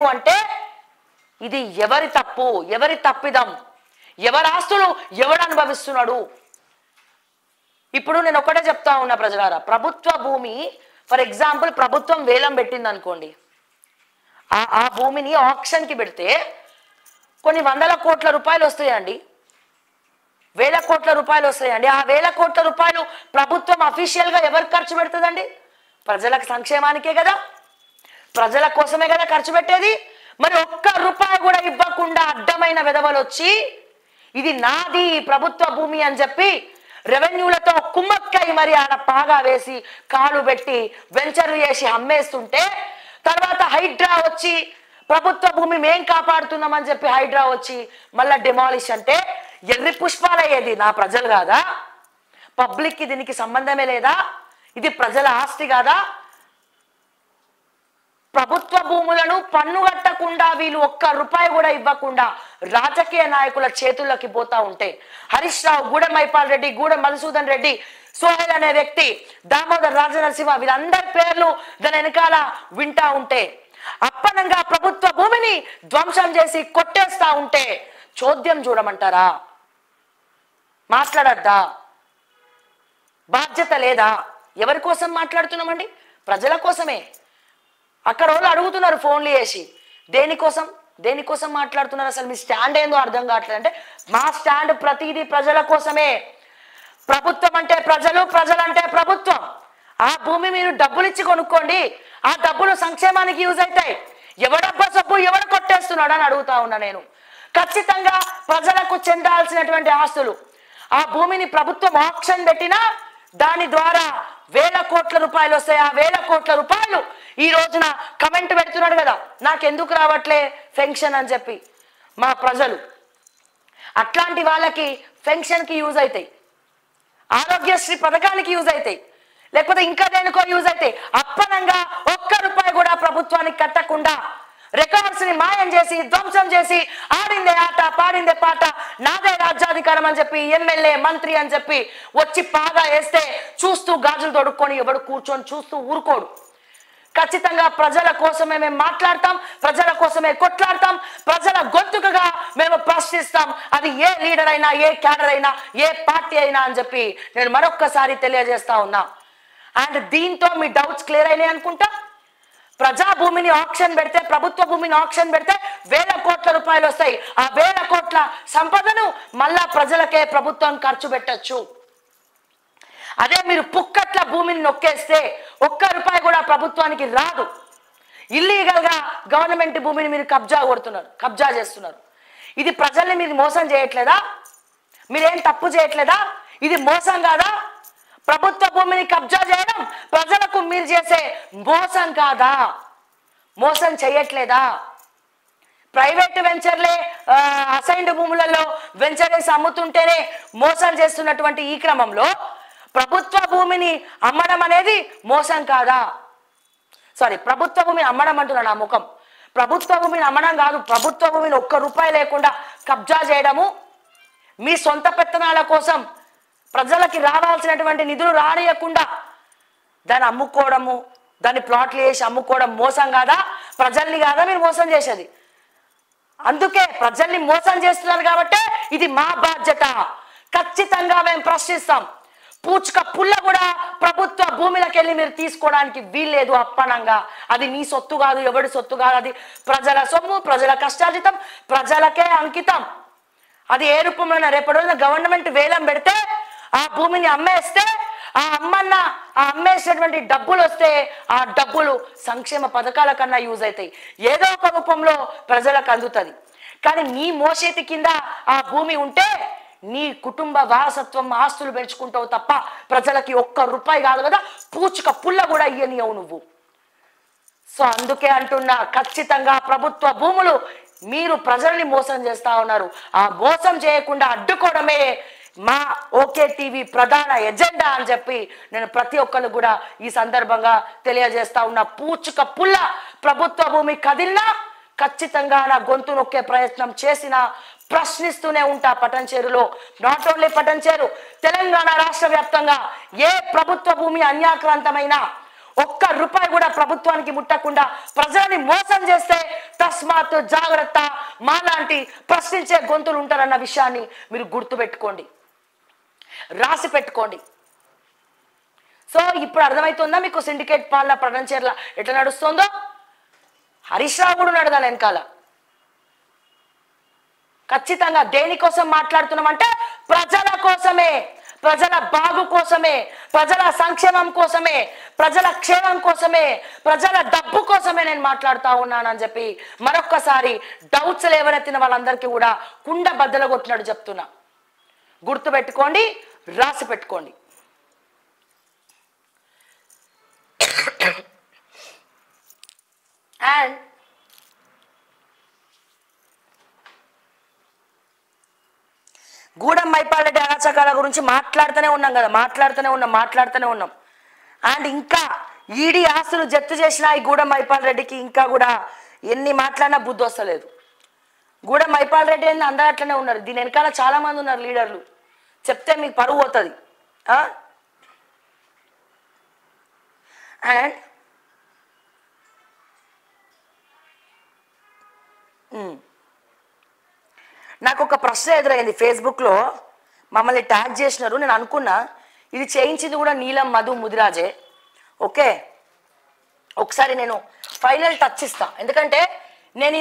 అంటే ఇది ఎవరి తప్పు, ఎవరి తప్పిదం, ఎవరి ఆస్తులు ఎవడు అనుభవిస్తున్నాడు? ఇప్పుడు నేను ఒకటే చెప్తా ఉన్నా ప్రజలారా, ప్రభుత్వ భూమి ఫర్ ఎగ్జాంపుల్ ప్రభుత్వం వేలం పెట్టింది అనుకోండి, ఆ భూమిని ఆక్షన్కి పెడితే కొన్ని వందల కోట్ల రూపాయలు వస్తాయండి, వేల కోట్ల రూపాయలు వస్తాయండి. ఆ వేల కోట్ల రూపాయలు ప్రభుత్వం అఫీషియల్గా ఎవరికి ఖర్చు పెడుతుందండి? ప్రజలకు సంక్షేమానికే కదా, ప్రజల కోసమే కదా ఖర్చు పెట్టేది. మరి ఒక్క రూపాయి కూడా ఇవ్వకుండా అడ్డమైన వెధవలు వచ్చి ఇది నాది ప్రభుత్వ భూమి అని చెప్పి రెవెన్యూలతో కుమ్మక్కై మరి ఆడ పాగా వేసి కాలు పెట్టి వెంచర్లు చేసి అమ్మేస్తుంటే, తర్వాత హైడ్రా వచ్చి ప్రభుత్వ భూమి మేం కాపాడుతున్నామని చెప్పి హైడ్రా వచ్చి మళ్ళా డెమాలిష్ అంటే ఎర్రి పుష్పాలయ్యేది నా ప్రజలు కాదా? పబ్లిక్కి దీనికి సంబంధమే లేదా? ఇది ప్రజల ఆస్తి కాదా? ప్రభుత్వ భూములను పన్ను కట్టకుండా వీళ్ళు ఒక్క రూపాయి కూడా ఇవ్వకుండా రాజకీయ నాయకుల చేతుల్లోకి పోతా ఉంటే, హరీష్ రావు, గూడెం మైపాల్ రెడ్డి, గూడెం మధుసూదన్ రెడ్డి, సోహెల్ అనే వ్యక్తి, దామోదర్ రాజనరసింహ, వీళ్ళందరి పేర్లు దాని వెనకాల వింటా ఉంటే, అప్పనంగా ప్రభుత్వ భూమిని ధ్వంసం చేసి కొట్టేస్తా ఉంటే చోద్యం చూడమంటారా? మాట్లాడద్దా? బాధ్యత లేదా? ఎవరి కోసం మాట్లాడుతున్నామండి? ప్రజల కోసమే. అక్కడ వాళ్ళు అడుగుతున్నారు ఫోన్లు చేసి, దేనికోసం మాట్లాడుతున్నారు? అసలు మీ స్టాండ్ ఏందో అర్థం కావట్లేదు. అంటే మా స్టాండ్ ప్రతిదీ ప్రజల కోసమే. ప్రభుత్వం అంటే ప్రజలు, ప్రజలంటే ప్రభుత్వం. ఆ భూమి మీరు డబ్బులు ఇచ్చి కొనుక్కోండి, ఆ డబ్బులు సంక్షేమానికి యూజ్ అవుతాయి. ఎవడబ్బా సబ్బు ఎవడు కొట్టేస్తున్నాడు అని అడుగుతా ఉన్నా నేను. ఖచ్చితంగా ప్రజలకు చెందాల్సినటువంటి ఆస్తులు, ఆ భూమిని ప్రభుత్వం ఆక్షన్ పెట్టినా దాని ద్వారా వేల కోట్ల రూపాయలు వస్తాయి. ఆ వేల కోట్ల రూపాయలు ఈ రోజున కమెంట్ పెడుతున్నాడు కదా, నాకెందుకు రావట్లే పెన్షన్ అని చెప్పి మా ప్రజలు. అట్లాంటి వాళ్ళకి పెన్షన్కి యూజ్ అవుతాయి, ఆరోగ్యశ్రీ పథకానికి యూజ్ అవుతాయి, లేకపోతే ఇంకా దేనికో యూజ్ అవుతాయి. అప్పనంగా ఒక్క రూపాయి కూడా ప్రభుత్వానికి కట్టకుండా రికార్డ్స్ ని మాయం చేసి ధ్వంసం చేసి ఆడిందే ఆట పాడిందే పాట నాదే రాజ్యాధికారం అని చెప్పి ఎమ్మెల్యే మంత్రి అని చెప్పి వచ్చి పాగా వేస్తే చూస్తూ గాజులు తొడుక్కొని ఎవడు కూర్చొని చూస్తూ ఊరుకోడు. ఖచ్చితంగా ప్రజల కోసమే మేము మాట్లాడతాం, ప్రజల కోసమే కొట్లాడతాం, ప్రజల గొంతుకగా మేము ప్రశ్నిస్తాం. అది ఏ లీడర్ అయినా, ఏ క్యాడర్ అయినా, ఏ పార్టీ అయినా అని చెప్పి నేను మరొక్కసారి తెలియజేస్తా ఉన్నా. అండ్ దీంతో మీ డౌట్స్ క్లియర్ అయినాయి అనుకుంటా. ప్రజా భూమిని ఆక్షన్ పెడితే, ప్రభుత్వ భూమిని ఆక్షన్ పెడితే వేల కోట్ల రూపాయలు వస్తాయి. ఆ వేల కోట్ల సంపదను మళ్ళా ప్రజలకే ప్రభుత్వం ఖర్చు పెట్టచ్చు. అదే మీరు పుక్కట్ల భూమిని నొక్కేస్తే ఒక్క రూపాయి కూడా ప్రభుత్వానికి రాదు. ఇల్లీగల్ గా గవర్నమెంట్ భూమిని మీరు కబ్జా చేస్తున్నారు. ఇది ప్రజల్ని మీరు మోసం చేయట్లేదా? మీరేం తప్పు చేయట్లేదా? ఇది మోసం కాదా? ప్రభుత్వ భూమిని కబ్జా చేయడం ప్రజలకు మీరు చేసే మోసం కాదా? మోసం చేయట్లేదా? ప్రైవేట్ వెంచర్లే అసైన్డ్ భూములలో వెంచర్ వేసి అమ్ముతుంటేనే మోసం చేస్తున్నటువంటి ఈ క్రమంలో ప్రభుత్వ భూమిని అమ్మడం అనేది మోసం కాదా? సారీ, ప్రభుత్వ భూమిని అమ్మడం అంటున్నాను, ఆ ముఖం. ప్రభుత్వ భూమిని అమ్మడం కాదు, ప్రభుత్వ భూమిని ఒక్క రూపాయి లేకుండా కబ్జా చేయడము, మీ సొంత పెత్తనాల కోసం ప్రజలకి రావాల్సినటువంటి నిధులు రానియకుండా దాన్ని అమ్ముకోవడము, దాన్ని ప్లాట్లు వేసి అమ్ముకోవడం మోసం కాదా? ప్రజల్ని కాదా మీరు మోసం చేసేది? అందుకే ప్రజల్ని మోసం చేస్తున్నారు కాబట్టి ఇది మా బాధ్యత. ఖచ్చితంగా మేము ప్రశ్నిస్తాం. పూచుక పుల్ల కూడా ప్రభుత్వ భూమిలోకి వెళ్ళి మీరు తీసుకోవడానికి వీల్లేదు అప్పనంగా. అది మీ సొత్తు కాదు, ఎవడి సొత్తు కాదు, అది ప్రజల సొమ్ము, ప్రజల కష్టార్జితం, ప్రజలకే అంకితం. అది ఏ రూపంలో రేపటి రోజున గవర్నమెంట్ వేలం పెడితే ఆ భూమిని అమ్మేస్తే ఆ అమ్మేసినటువంటి డబ్బులు వస్తే ఆ డబ్బులు సంక్షేమ పథకాల కన్నా యూజ్ అవుతాయి, ఏదో ఒక రూపంలో ప్రజలకు అందుతుంది. కానీ నీ మోసేతి కింద ఆ భూమి ఉంటే నీ కుటుంబ వారసత్వం ఆస్తులు పెంచుకుంటావు తప్ప ప్రజలకి ఒక్క రూపాయి కాదు కదా, పూచుక పుల్ల కూడా ఇయ్యనియవు నువ్వు. సో అందుకే అంటున్నా, ఖచ్చితంగా ప్రభుత్వ భూములు మీరు ప్రజల్ని మోసం చేస్తా ఉన్నారు. ఆ మోసం చేయకుండా అడ్డుకోవడమే మా ఓకే టీవీ ప్రధాన ఎజెండా అని చెప్పి నేను ప్రతి ఒక్కరు కూడా ఈ సందర్భంగా తెలియజేస్తా ఉన్నా. పూచుక పుల్ల ప్రభుత్వ భూమి కదిలినా ఖచ్చితంగా నా గొంతు నొక్కే ప్రయత్నం చేసినా ప్రశ్నిస్తూనే ఉంటా. పటంచేరులో, నాట్ ఓన్లీ పటంచేరు, తెలంగాణ రాష్ట్ర వ్యాప్తంగా ఏ ప్రభుత్వ భూమి అన్యాక్రాంతమైన ఒక్క రూపాయి కూడా ప్రభుత్వానికి ముట్టకుండా ప్రజల్ని మోసం చేస్తే తస్మాత్ జాగ్రత్త, మాలాంటి ప్రశ్నించే గొంతులు ఉంటారన్న విషయాన్ని మీరు గుర్తుపెట్టుకోండి, రాసి పెట్టుకోండి. సో ఇప్పుడు అర్థమవుతుందా మీకు సిండికేట్ పాలన ప్రకటించేలా ఎట్లా నడుస్తుందో? హరీష్ రావు కూడా ఉన్నాడు దాని వెనకాల. ఖచ్చితంగా దేనికోసం మాట్లాడుతున్నామంటే ప్రజల కోసమే, ప్రజల బాగు కోసమే, ప్రజల సంక్షేమం కోసమే, ప్రజల క్షేమం కోసమే, ప్రజల డబ్బు కోసమే నేను మాట్లాడుతూ ఉన్నానని చెప్పి మరొక్కసారి డౌట్స్ లేవనెత్తిన వాళ్ళందరికీ కూడా కుండ బద్దలు కొట్టినట్టు చెప్తున్నా. గుర్తుపెట్టుకోండి, రాసి పెట్టుకోండి. అండ్ గూడెం మైపాల్ రెడ్డి అరాచకాల గురించి మాట్లాడుతూనే ఉన్నాం కదా, మాట్లాడుతూనే ఉన్నాం. అండ్ ఇంకా ఈడీ ఆస్తులు జప్తు చేసిన ఈ గూడెం మైపాల్ రెడ్డికి ఇంకా కూడా ఎన్ని మాట్లాడినా బుద్ధి వస్తలేదు. గూడెం మైపాల్ రెడ్డి ఏంది అందరూ అట్లనే ఉన్నారు, దీని వెనకాల చాలా మంది ఉన్నారు లీడర్లు, చెప్తే మీకు పరువు పోతుంది. అండ్ నాకు ఒక ప్రశ్న ఎదురైంది ఫేస్బుక్లో, మమ్మల్ని ట్యాగ్ చేసినారు. నేను అనుకున్నా ఇది చేయించింది కూడా నీలం మధు ముదిరాజే. ఓకే, ఒకసారి నేను ఫైనల్ టచ్ ఇస్తా, ఎందుకంటే నేను